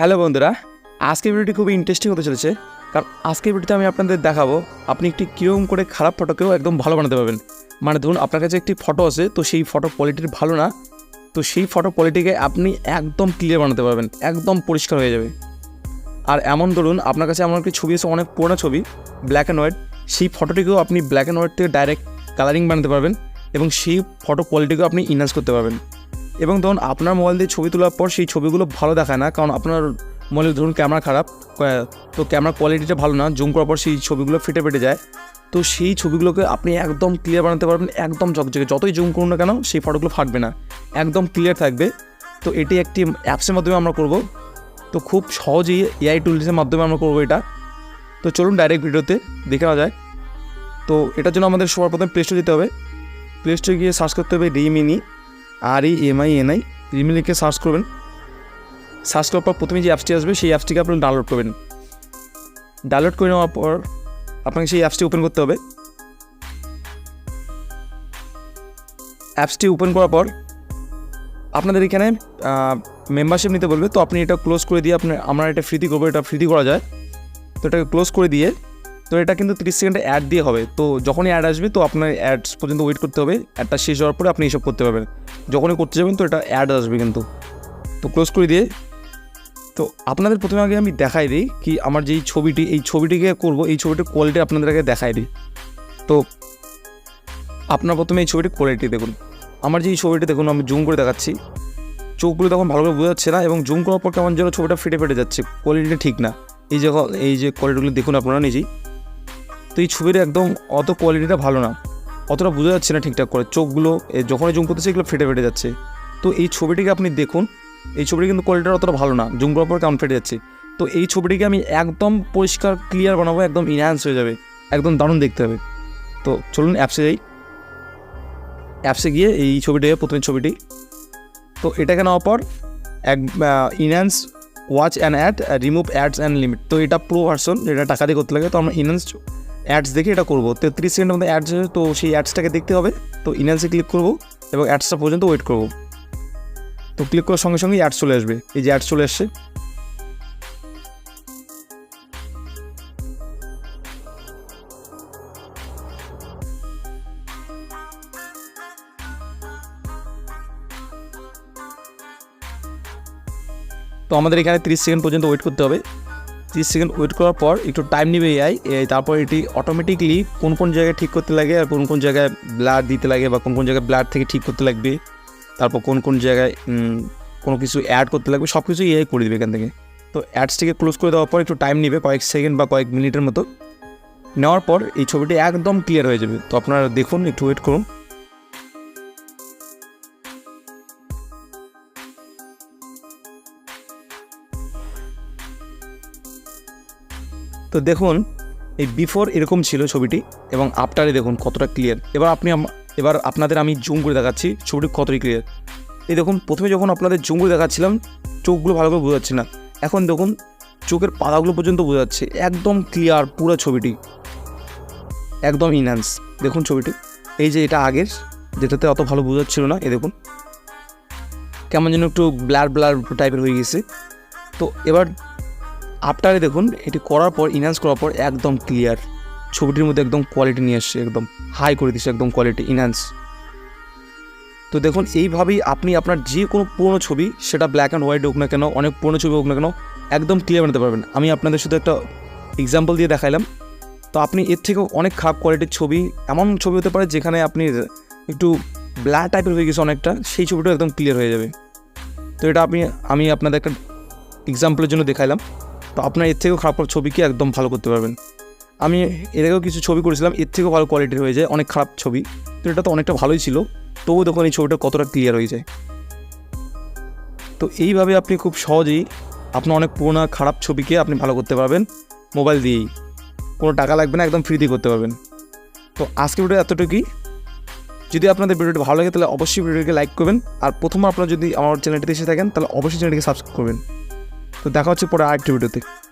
Hello বন্ধুরা, আজকের ভিডিওটি খুবই ইন্টারেস্টিং হতে চলেছে। কারণ আজকের ভিডিওতে আমি আপনাদের দেখাবো আপনি একটি কীরকম করে খারাপ ফটোকেও একদম ভালো বানাতে পারবেন। মানে ধরুন আপনার কাছে একটি ফটো আছে, তো সেই ফটো কোয়ালিটির ভালো না, তো সেই ফটো কোয়ালিটিকে আপনি একদম ক্লিয়ার বানাতে পারবেন, একদম পরিষ্কার হয়ে যাবে। আর এমন ধরুন আপনার কাছে এমন একটি ছবি আছে, অনেক পুরোনো ছবি, ব্ল্যাক অ্যান্ড হোয়াইট, সেই ফটোটিকেও আপনি ব্ল্যাক অ্যান্ড হোয়াইট থেকে ডাইরেক্ট কালারিং বানাতে পারবেন এবং সেই ফটো কোয়ালিটিকেও আপনি ইনহ্যান্স করতে পারবেন। এবং ধরুন আপনার মোবাইল দিয়ে ছবি তোলার পর সেই ছবিগুলো ভালো দেখায় না, কারণ আপনার মোবাইলে ধরুন ক্যামেরা খারাপ, তো ক্যামেরার কোয়ালিটিটা ভালো না, জুম করার পর সেই ছবিগুলো ফেটে যায়। তো সেই ছবিগুলোকে আপনি একদম ক্লিয়ার বানাতে পারবেন, একদম ঝকঝকে, যতই জুম করুন না কেন সেই ফটোগুলো ফাটবে না, একদম ক্লিয়ার থাকবে। তো এটি একটি অ্যাপসের মাধ্যমে আমরা করব, তো খুব সহজেই এআই টুলসের মাধ্যমে আমরা করবো এটা। তো চলুন ডাইরেক্ট ভিডিওতে দেখে নেওয়া যায়। তো এটার জন্য আমাদের সবার প্রথমে প্লে স্টোরে যেতে হবে। প্লে স্টোরে গিয়ে সার্চ করতে হবে রিমিনি, REMINI, রিমিনিকে সার্চ করবেন। সার্চ করার পর প্রথমে যে অ্যাপসটি আসবে সেই অ্যাপসটিকে আপনি ডাউনলোড করবেন। ডাউনলোড করে নেওয়ার পর আপনাকে সেই অ্যাপসটি ওপেন করতে হবে। অ্যাপসটি ওপেন করার পর আপনাদের এখানে মেম্বারশিপ নিতে বলবে, তো আপনি এটা ক্লোজ করে দিয়ে আমরা এটা ফ্রিতে করবো, এটা ফ্রিতে করা যায়। তো এটাকে ক্লোজ করে দিয়ে, তো এটা কিন্তু 30 সেকেন্ডে অ্যাড দিয়ে হবে। তো যখনই অ্যাড আসবে তো আপনার অ্যাডস পর্যন্ত ওয়েট করতে হবে, অ্যাডটা শেষ হওয়ার পরে আপনি এইসব করতে পারবেন। যখনই করতে যাবেন তো এটা অ্যাড আসবে কিন্তু। তো ক্লোজ করে দিয়ে, তো আপনাদের প্রথমে আগে আমি দেখাই দিই কি আমার যেই ছবিটি, এই ছবিটিকে করবো, এই ছবিটির কোয়ালিটি আপনাদের আগে দেখাই দিই। তো আপনার প্রথমে এই ছবিটির কোয়ালিটি দেখুন। আমার যে এই ছবিটি দেখুন, আমি জুম করে দেখাচ্ছি, চোখগুলো তখন ভালো করে বোঝা যাচ্ছে না, এবং জুম করার পর কেমন যেন ছবিটা ফেটে যাচ্ছে, কোয়ালিটিটা ঠিক না। এই যে কোয়ালিটিগুলো দেখুন আপনারা নিজেই। তো এই ছবির একদম অত কোয়ালিটিটা ভালো না, অতটা বোঝা যাচ্ছে না ঠিকঠাক করে, চোখগুলো যখনই জুম করতেছে এগুলো ফেটে যাচ্ছে। তো এই ছবিটিকে আপনি দেখুন, এই ছবিটি কিন্তু কোয়ালিটিটা অতটা ভালো না, জুম করার পর কেমন ফেটে যাচ্ছে। তো এই ছবিটিকে আমি একদম পরিষ্কার ক্লিয়ার বানাবো, একদম ইনহ্যান্স হয়ে যাবে, একদম দারুণ দেখতে হবে। তো চলুন অ্যাপসে যাই। অ্যাপসে গিয়ে এই ছবিটি, প্রথমে ছবিটি, তো এটাকে নেওয়ার পর enhance watch and ad, remove ads and limit. তো এটা প্রো ভার্সন, এটা টাকা দিয়ে করতে লাগে। তো আমরা ইনহ্যান্স অ্যাডস দেখে এটা করবো। তো 30 সেকেন্ডের মধ্যে অ্যাডস, তো সেই অ্যাডসটাকে দেখতে হবে। তো ইনহ্যান্সে ক্লিক করবো এবং অ্যাডসটা পর্যন্ত ওয়েট করবো। তো ক্লিক করার সঙ্গে সঙ্গে অ্যাডস চলে আসবে, এই যে অ্যাডস চলে আসছে। তো আমাদের এখানে 30 সেকেন্ড পর্যন্ত ওয়েট করতে হবে। 30 সেকেন্ড ওয়েট করার পর একটু টাইম নেবে এআই, তারপর এটি অটোমেটিকলি কোন জায়গায় ঠিক করতে লাগে, আর কোন জায়গায় ব্লার দিতে লাগে, বা কোন জায়গায় ব্লার থেকে ঠিক করতে লাগবে, তারপর কোন জায়গায় কোনো কিছু অ্যাড করতে লাগবে, সব কিছু এআই করে দেবে এখান থেকে। তো অ্যাডসটিকে ক্লোজ করে দেওয়ার পর একটু টাইম নেবে, কয়েক সেকেন্ড বা কয়েক মিনিটের মতো। নেওয়ার পর এই ছবিটি একদম ক্লিয়ার হয়ে যাবে। তো আপনারা দেখুন, একটু ওয়েট করুন। তো দেখুন এই বিফোর এরকম ছিল ছবিটি, এবং আফটারে দেখুন কতটা ক্লিয়ার। এবার আপনাদের আমি জুম করে দেখাচ্ছি ছবিটি কতটা ক্লিয়ার। এই দেখুন, প্রথমে যখন আপনাদের জুম করে দেখাচ্ছিলাম চোখগুলো ভালো করে বোঝা যাচ্ছে না, এখন দেখুন চোখের পাতাগুলো পর্যন্ত বোঝা যাচ্ছে, একদম ক্লিয়ার পুরো ছবিটি, একদম ইনহ্যান্স। দেখুন ছবিটি, এই যে এটা আগের যেটাতে অত ভালো বোঝা যাচ্ছিল না, এই দেখুন কেমন যেন একটু ব্লার টাইপের হয়ে গেছে। তো এবার আফটারে দেখুন, এটি করার পর, ইনহ্যান্স করার পর একদম ক্লিয়ার, ছবিটির মধ্যে একদম কোয়ালিটি নিয়ে আসছে, একদম হাই করে দিচ্ছে, একদম কোয়ালিটি ইনহ্যান্স। তো দেখুন এইভাবেই আপনি আপনার যে কোনো পুরোনো ছবি, সেটা ব্ল্যাক অ্যান্ড হোয়াইট হোক না কেন, অনেক পুরোনো ছবি হোক না কেন, একদম ক্লিয়ার বানাতে পারবেন। আমি আপনাদের শুধু একটা এক্সাম্পল দিয়ে দেখাইলাম। তো আপনি এর থেকেও অনেক খারাপ কোয়ালিটির ছবি, এমন ছবি হতে পারে যেখানে আপনি একটু ব্ল্যাক টাইপের হয়ে গেছে অনেকটা, সেই ছবিটা একদম ক্লিয়ার হয়ে যাবে। তো এটা আমি আপনাদের একটা এক্সাম্পলের জন্য দেখাইলাম। তো আপনার এর থেকেও খারাপ ছবিকে একদম ভালো করতে পারবেন। আমি এর আগেও কিছু ছবি করেছিলাম, এর থেকেও ভালো কোয়ালিটির হয়ে যায়, অনেক খারাপ ছবি। তো এটা তো অনেকটা ভালোই ছিল, তবুও দেখুন এই ছবিটা কতটা ক্লিয়ার হয়ে যায়। তো এইভাবে আপনি খুব সহজেই আপনার অনেক পুরোনো খারাপ ছবিকে আপনি ভালো করতে পারবেন মোবাইল দিয়েই, কোনো টাকা লাগবে না, একদম ফ্রিতেই করতে পারবেন। তো আজকে ভিডিও এতটুকুই। যদি আপনাদের ভিডিওটি ভালো লাগে তাহলে অবশ্যই ভিডিওটিকে লাইক করবেন, আর প্রথমে আপনারা যদি আমার চ্যানেলটিতে এসে থাকেন তাহলে অবশ্যই চ্যানেলটিকে সাবস্ক্রাইব করবেন। তো দেখা হচ্ছে পরে আরেকটি ভিডিওতে।